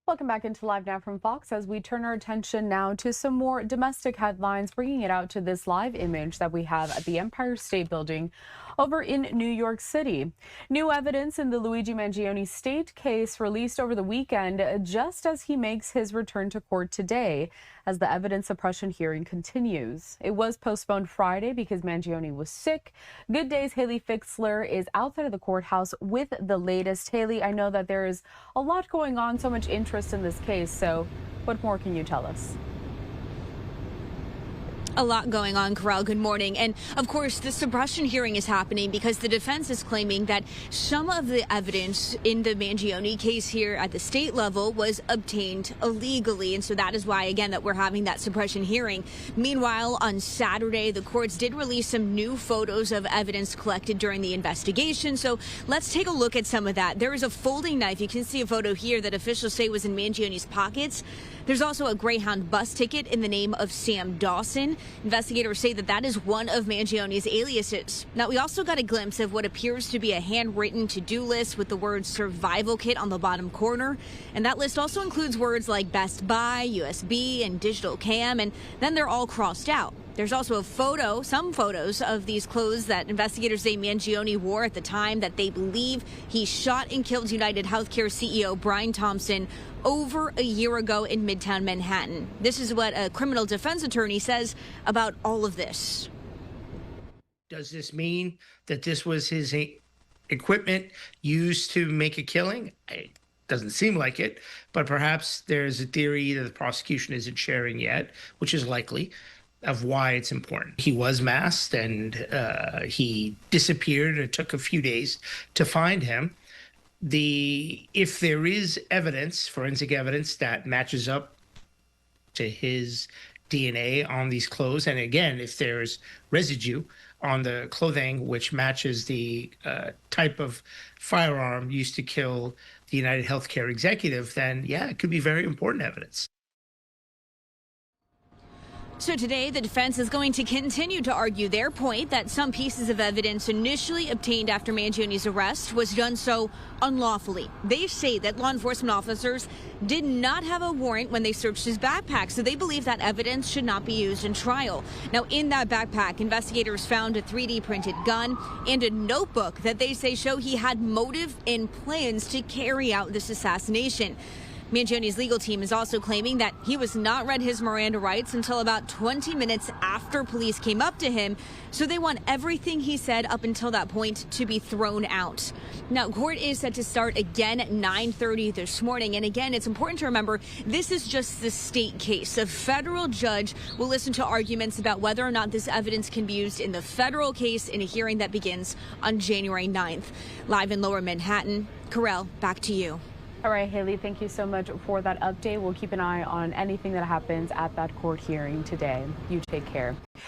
Welcome back into Live Now from Fox as we turn our attention now to some more domestic headlines, bringing it out to this live image that we have at the Empire State Building over in New York City. New evidence in the Luigi Mangione state case released over the weekend, just as he makes his return to court today as the evidence suppression hearing continues. It was postponed Friday because Mangione was sick. Good Day's Haley Fixler is outside of the courthouse with the latest. Haley, I know that there is a lot going on, so much interest in this case. So what more can you tell us? A lot going on, Corral. Good morning. And of course, the suppression hearing is happening because the defense is claiming that some of the evidence in the Mangione case here at the state level was obtained illegally. And so that is why, again, that we're having that suppression hearing. Meanwhile, on Saturday, the courts did release some new photos of evidence collected during the investigation. So let's take a look at some of that. There is a folding knife. You can see a photo here that officials say was in Mangione's pockets. There's also a Greyhound bus ticket in the name of Sam Dawson. Investigators say that that is one of Mangione's aliases. Now, we also got a glimpse of what appears to be a handwritten to-do list with the word survival kit on the bottom corner. And that list also includes words like Best Buy, USB, and digital cam, and then they're all crossed out. There's also a photo, some photos of these clothes that investigators say Mangione wore at the time that they believe he shot and killed UnitedHealthcare CEO Brian Thompson over a year ago in Midtown Manhattan. This is what a criminal defense attorney says about all of this. Does this mean that this was his equipment used to make a killing? It doesn't seem like it, but perhaps there's a theory that the prosecution isn't sharing yet, which is likely, of why it's important. He was masked and he disappeared. It took a few days to find him. If there is evidence, forensic evidence, that matches up to his DNA on these clothes, and again, if there's residue on the clothing which matches the type of firearm used to kill the UnitedHealthcare executive, then yeah, it could be very important evidence. So today, the defense is going to continue to argue their point that some pieces of evidence initially obtained after Mangione's arrest was done so unlawfully. They say that law enforcement officers did not have a warrant when they searched his backpack, so they believe that evidence should not be used in trial. Now, in that backpack, investigators found a 3D printed gun and a notebook that they say show he had motive and plans to carry out this assassination. Mangione's legal team is also claiming that he was not read his Miranda rights until about 20 minutes after police came up to him, so they want everything he said up until that point to be thrown out. Now, court is set to start again at 9:30 this morning, and again, it's important to remember this is just the state case. A federal judge will listen to arguments about whether or not this evidence can be used in the federal case in a hearing that begins on January 9th. Live in Lower Manhattan, Corral, back to you. All right, Haley, thank you so much for that update. We'll keep an eye on anything that happens at that court hearing today. You take care.